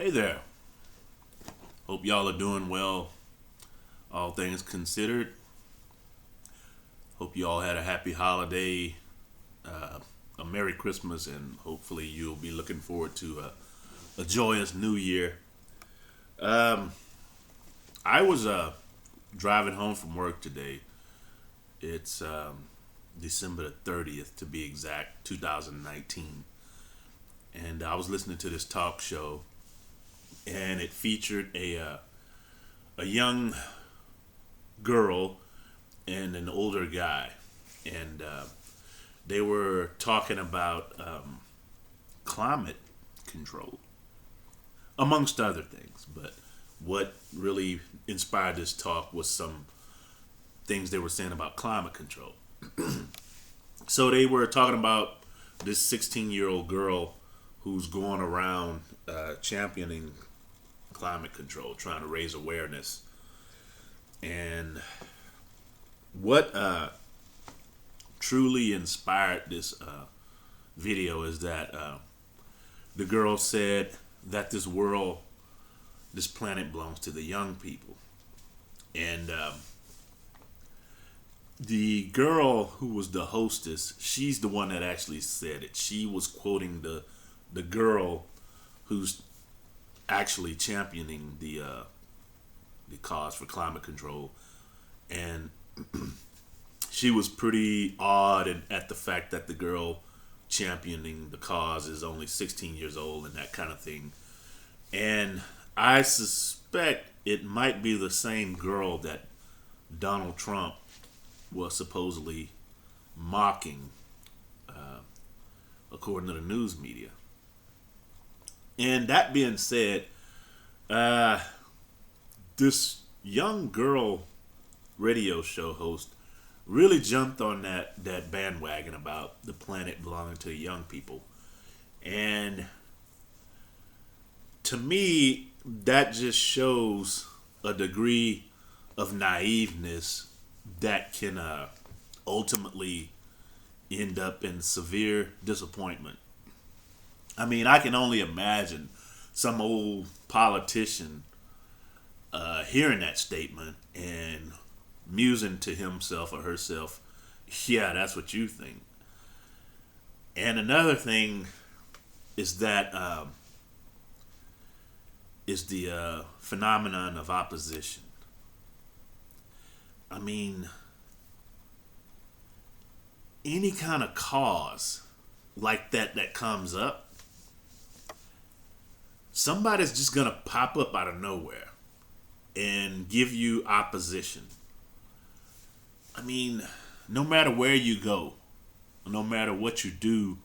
Hey there. Hope y'all are doing well, all things considered. Hope you all had a happy holiday, a Merry Christmas, and hopefully you'll be looking forward to a joyous New Year. Um, I was driving home from work today. It's December the 30th, to be exact, 2019. And I was listening to this talk show, and it featured a young girl and an older guy, and they were talking about climate control, amongst other things. But what really inspired this talk was some things they were saying about climate control. So they were talking about this 16-year-old girl who's going around championing climate control, trying to raise awareness. And what truly inspired this video is that the girl said that this world, this planet belongs to the young people. And the girl who was the hostess, she's the one that actually said it. She was quoting the girl who's actually championing the cause for climate control, and she was pretty awed at the fact that the girl championing the cause is only 16 years old and that kind of thing. And I suspect it might be the same girl that Donald Trump was supposedly mocking, according to the news media. And that being said, this young girl radio show host really jumped on that bandwagon about the planet belonging to young people. And to me, that just shows a degree of naiveness that can ultimately end up in severe disappointment. I mean, I can only imagine some old politician hearing that statement and musing to himself or herself, yeah, that's what you think. And another thing is that is the phenomenon of opposition. I mean, any kind of cause like that comes up, somebody's just gonna pop up out of nowhere and give you opposition. I mean, no matter where you go, no matter what you do,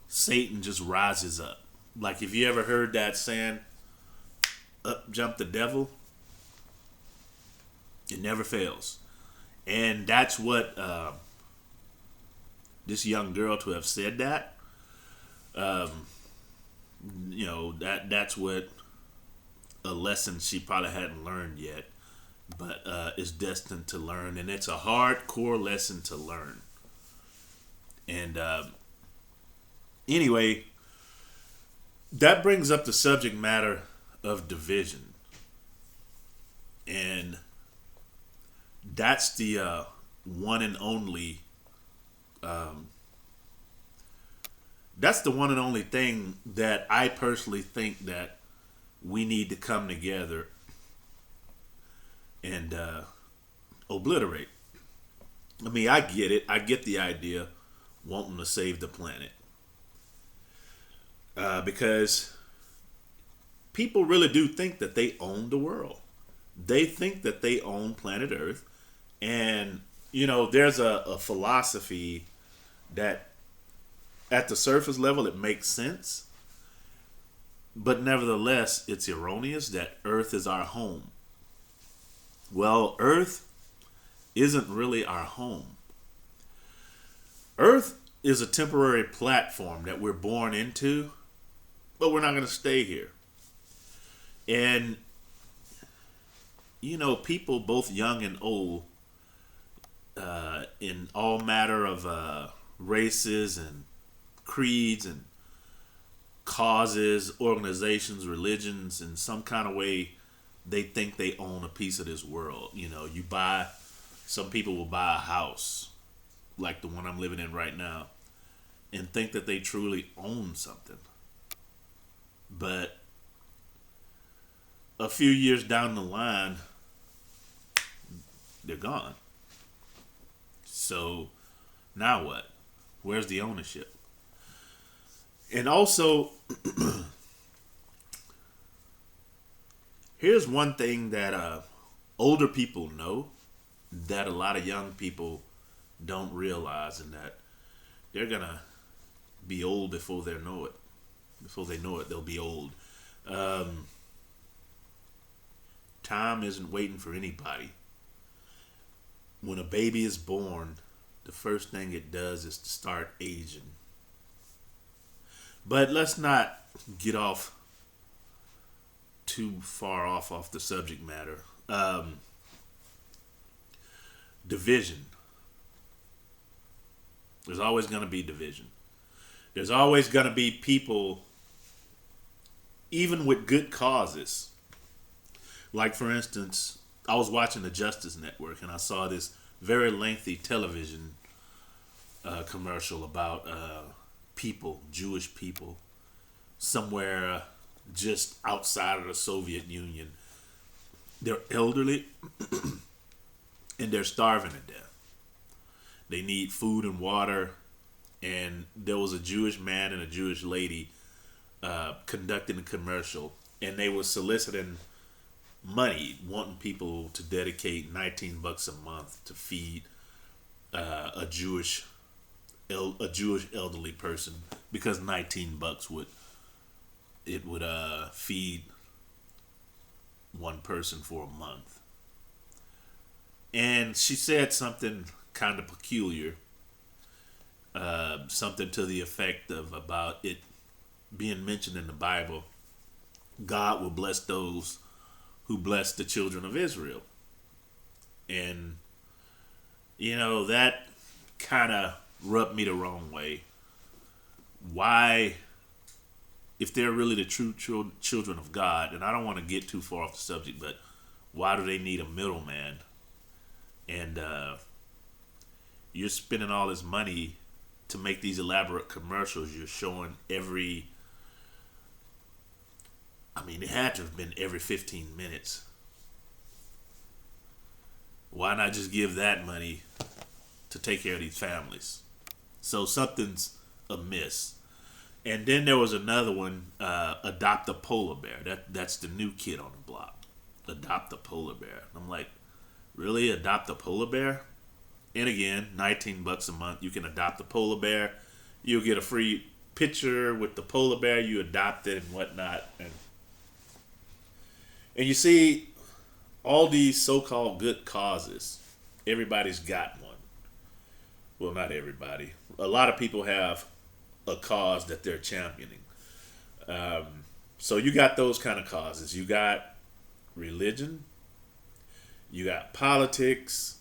Satan just rises up. Like, if you ever heard that saying, up jump the devil, it never fails. And that's what this young girl to have said that, um, that's what a lesson she probably hadn't learned yet, but is destined to learn, and it's a hardcore lesson to learn. And anyway, that brings up the subject matter of division, and that's the one and only. That's the one and only thing that I personally think that we need to come together and obliterate. I mean, I get it. I get the idea, wanting to save the planet, because people really do think that they own the world. They think that they own planet Earth, and there's a philosophy that, at the surface level, it makes sense, but nevertheless, it's erroneous that Earth is our home. Well, Earth isn't really our home. Earth is a temporary platform that we're born into, but we're not going to stay here. And, people both young and old, in all matter of races and creeds and causes, organizations, religions, in some kind of way, they think they own a piece of this world. Some people will buy a house like the one I'm living in right now and think that they truly own something. But a few years down the line, they're gone. So now what? Where's the ownership? And also, here's one thing that older people know that a lot of young people don't realize, and that they're gonna be old before they know it. Before they know it, they'll be old. Time isn't waiting for anybody. When a baby is born, the first thing it does is to start aging. But let's not get off too far off the subject matter. Division. There's always going to be division. There's always going to be people, even with good causes. Like, for instance, I was watching the Justice Network and I saw this very lengthy television commercial about people, Jewish people, somewhere just outside of the Soviet Union. They're elderly and they're starving to death. They need food and water. And there was a Jewish man and a Jewish lady conducting a commercial, and they were soliciting money, wanting people to dedicate $19 a month to feed a Jewish elderly person, because $19 would feed one person for a month. And she said something kind of peculiar, something to the effect of about it being mentioned in the Bible, God will bless those who bless the children of Israel. And, that kind of rubbed me the wrong way. Why, if they're really the true children of God, and I don't want to get too far off the subject, but why do they need a middleman? And you're spending all this money to make these elaborate commercials. You're showing it had to have been every 15 minutes. Why not just give that money to take care of these families? So something's amiss. And then there was another one, Adopt a Polar Bear. That's the new kid on the block. Adopt a Polar Bear. I'm like, really? Adopt a polar bear? And again, $19 a month. You can adopt a polar bear. You'll get a free picture with the polar bear you adopted and whatnot. And you see, all these so-called good causes, everybody's got one. Well, not everybody. A lot of people have a cause that they're championing. So you got those kind of causes. You got religion. You got politics.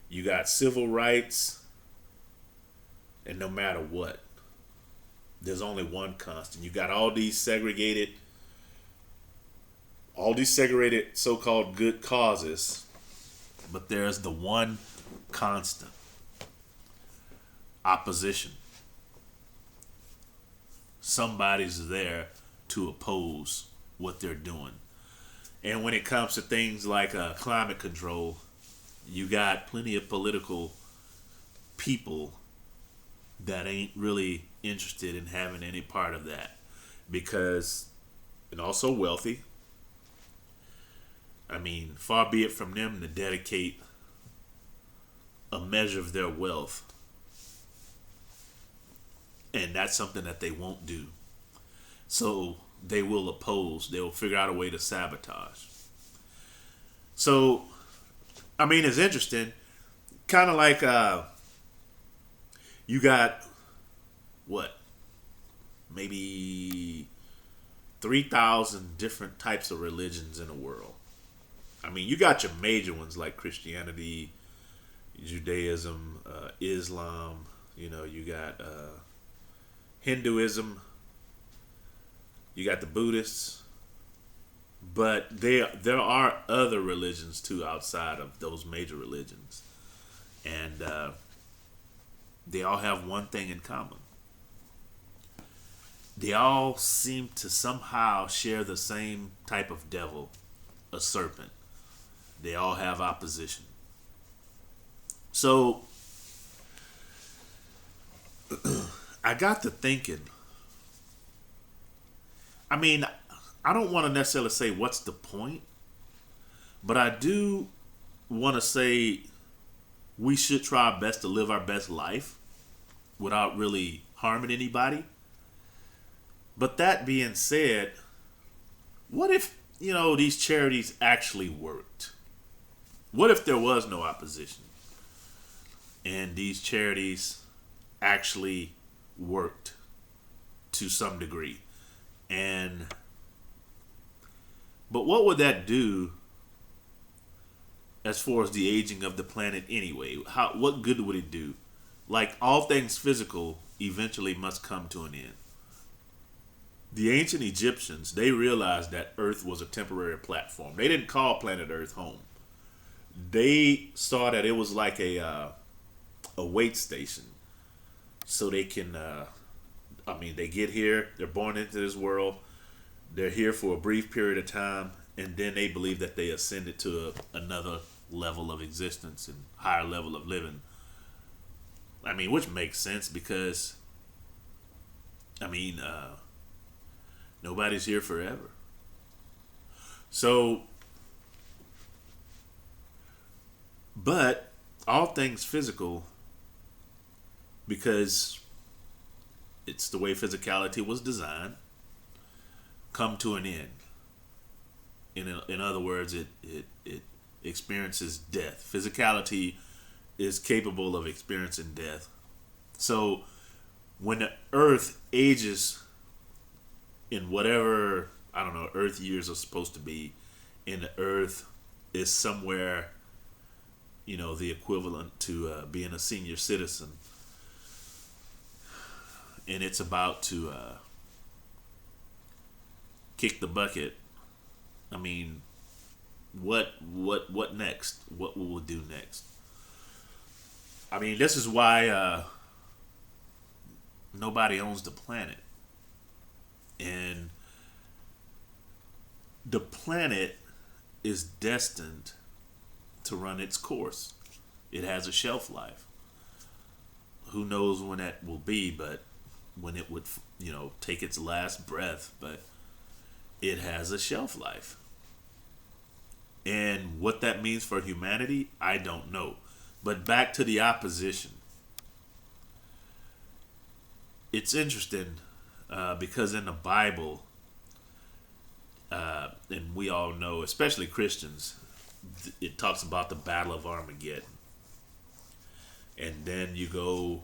You got civil rights. And no matter what, there's only one constant. You got all these segregated so-called good causes, but there's the one constant: opposition. Somebody's there to oppose what they're doing. And when it comes to things like climate control, you got plenty of political people that ain't really interested in having any part of that, and also wealthy. Far be it from them to dedicate a measure of their wealth. And that's something that they won't do. So they will oppose. They will figure out a way to sabotage. So, it's interesting. Kind of like you got, maybe 3,000 different types of religions in the world. You got your major ones like Christianity, Judaism, Islam. You got Hinduism, You got the Buddhists, but there are other religions too outside of those major religions, and they all have one thing in common. They all seem to somehow share the same type of devil, a serpent. They all have opposition. So I got to thinking. I mean, I don't want to necessarily say what's the point, but I do want to say we should try our best to live our best life without really harming anybody. But that being said, what if, these charities actually worked? What if there was no opposition and these charities actually worked to some degree? But what would that do as far as the aging of the planet anyway? What good would it do? Like all things physical eventually must come to an end. The ancient Egyptians, they realized that Earth was a temporary platform. They didn't call planet Earth home. They saw that it was like a wait station. So they can, they get here, they're born into this world, they're here for a brief period of time, and then they believe that they ascended to another level of existence and higher level of living. Which makes sense because, nobody's here forever. So, but all things physical, because it's the way physicality was designed, come to an end. In other words, it experiences death. Physicality is capable of experiencing death. So when the earth ages in whatever, earth years are supposed to be, and the earth is somewhere, the equivalent to being a senior citizen, and it's about to kick the bucket. What next? What will we do next? This is why nobody owns the planet. And the planet is destined to run its course. It has a shelf life. Who knows when that will be, but when it would, take its last breath, but it has a shelf life. And what that means for humanity, I don't know. But back to the opposition. It's interesting because in the Bible, and we all know, especially Christians, it talks about the Battle of Armageddon. And then you go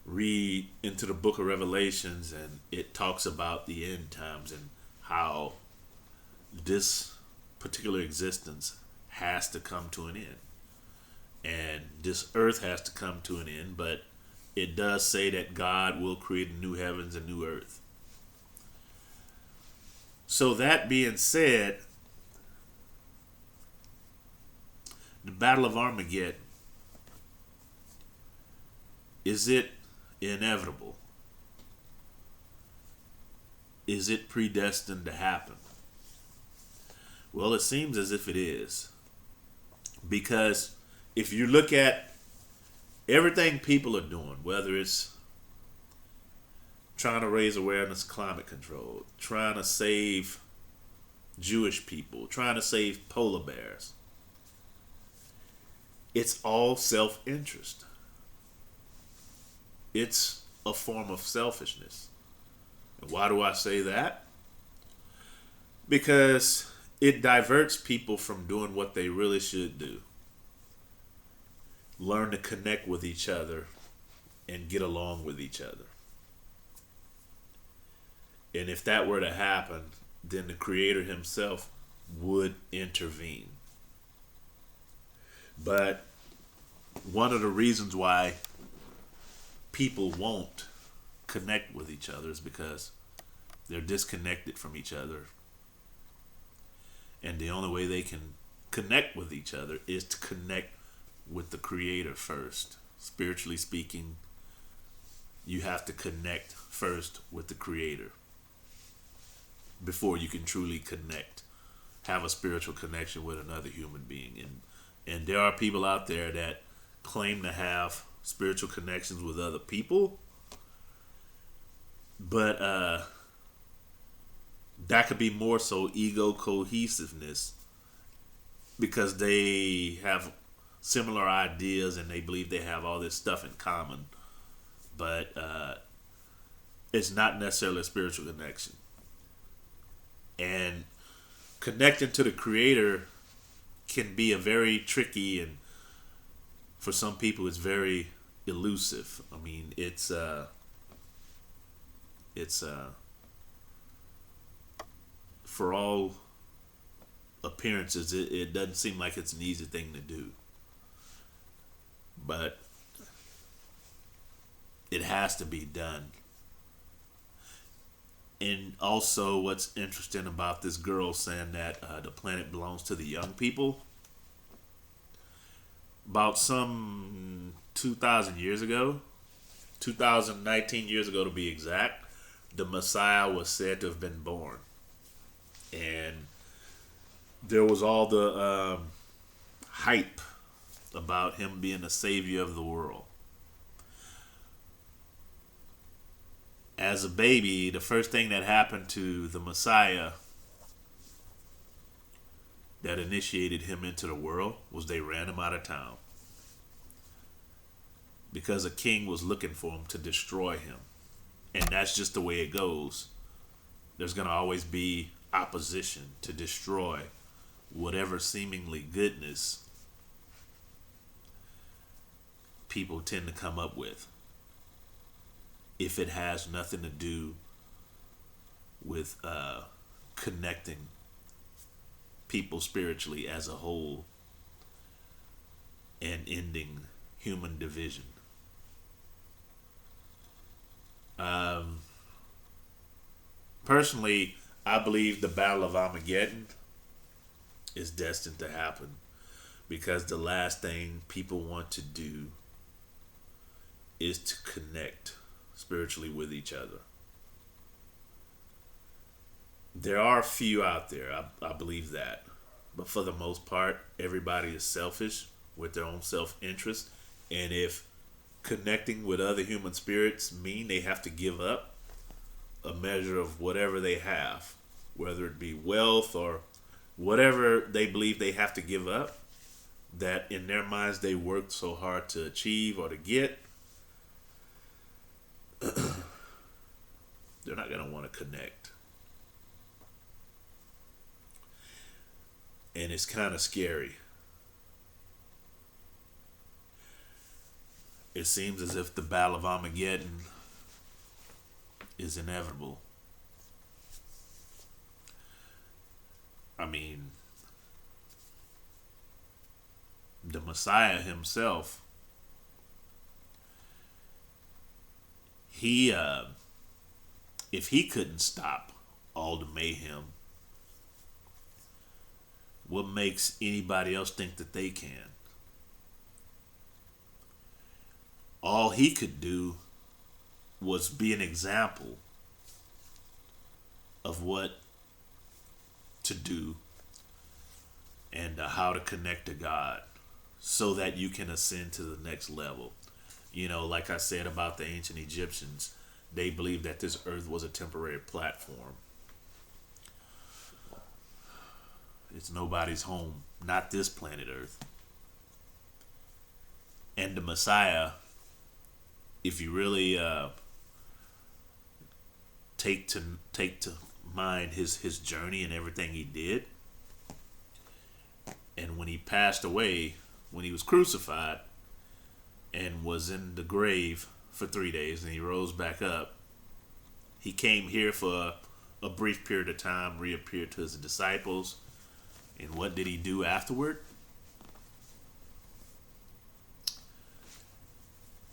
read into the book of Revelations and it talks about the end times and how this particular existence has to come to an end. And this earth has to come to an end, but it does say that God will create a new heavens and new earth. So that being said, the Battle of Armageddon, is it inevitable? Is it predestined to happen? Well, it seems as if it is. Because if you look at everything people are doing, whether it's trying to raise awareness of climate control, trying to save Jewish people, trying to save polar bears, it's all self-interest. It's a form of selfishness. And why do I say that? Because it diverts people from doing what they really should do. Learn to connect with each other and get along with each other. And if that were to happen, then the Creator himself would intervene. But one of the reasons why people won't connect with each other is because They're disconnected from each other. And the only way they can connect with each other is to connect with the Creator first. Spiritually speaking, you have to connect first with the Creator before you can truly connect, have a spiritual connection with another human being. And there are people out there that claim to have spiritual connections with other people, but that could be more so ego cohesiveness, because they have similar ideas and they believe they have all this stuff in common, but it's not necessarily a spiritual connection. And connecting to the Creator can be a very tricky, and for some people it's very elusive. I mean, it's for all appearances, it doesn't seem like it's an easy thing to do, but it has to be done. And also, what's interesting about this girl saying that the planet belongs to the young people, about some 2,000 years ago, 2019 years ago to be exact, the Messiah was said to have been born. And there was all the hype about him being the savior of the world. As a baby, the first thing that happened to the Messiah that initiated him into the world was they ran him out of town, because a king was looking for him to destroy him. And that's just the way it goes. There's going to always be opposition to destroy whatever seemingly goodness people tend to come up with, if it has nothing to do with connecting people spiritually as a whole and ending human division. Personally, I believe the Battle of Armageddon is destined to happen, because the last thing people want to do is to connect spiritually with each other. There are a few out there, I believe that, but for the most part, everybody is selfish with their own self-interest. And if connecting with other human spirits mean they have to give up a measure of whatever they have, whether it be wealth or whatever they believe they have to give up, that in their minds they worked so hard to achieve or to get, they're not going to want to connect. And it's kind of scary. It seems as if the Battle of Armageddon is inevitable. I mean, the Messiah himself, if he couldn't stop all the mayhem, what makes anybody else think that they can? All he could do was be an example of what to do and how to connect to God, so that you can ascend to the next level. You know, like I said about the ancient Egyptians, they believed that this earth was a temporary platform. It's nobody's home, not this planet Earth. And the Messiah, if you really take to mind his journey and everything he did, and when he passed away, when he was crucified and was in the grave for 3 days and he rose back up, he came here for a brief period of time, reappeared to his disciples. And what did he do afterward?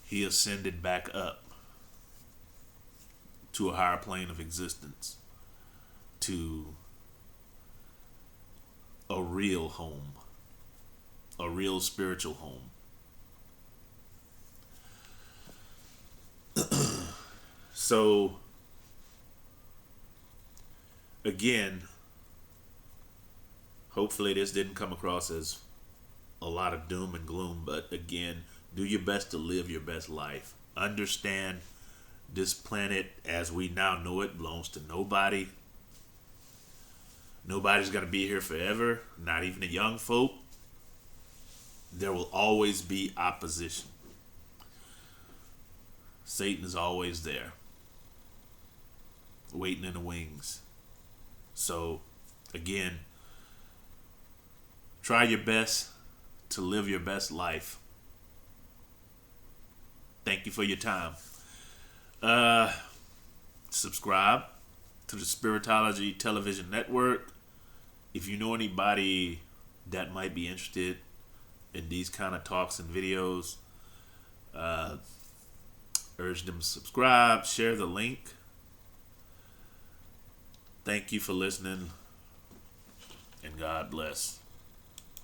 He ascended back up to a higher plane of existence. to a real home, a real spiritual home. So, again, hopefully this didn't come across as a lot of doom and gloom, but again, do your best to live your best life. Understand this planet as we now know it belongs to nobody. Nobody's going to be here forever, not even the young folk. There will always be opposition. Satan is always there, waiting in the wings. So, again, try your best to live your best life. Thank you for your time. Subscribe to the Spiritology television network. If you know anybody that might be interested in these kind of talks and videos, urge them to subscribe, share the link. Thank you for listening, and God bless.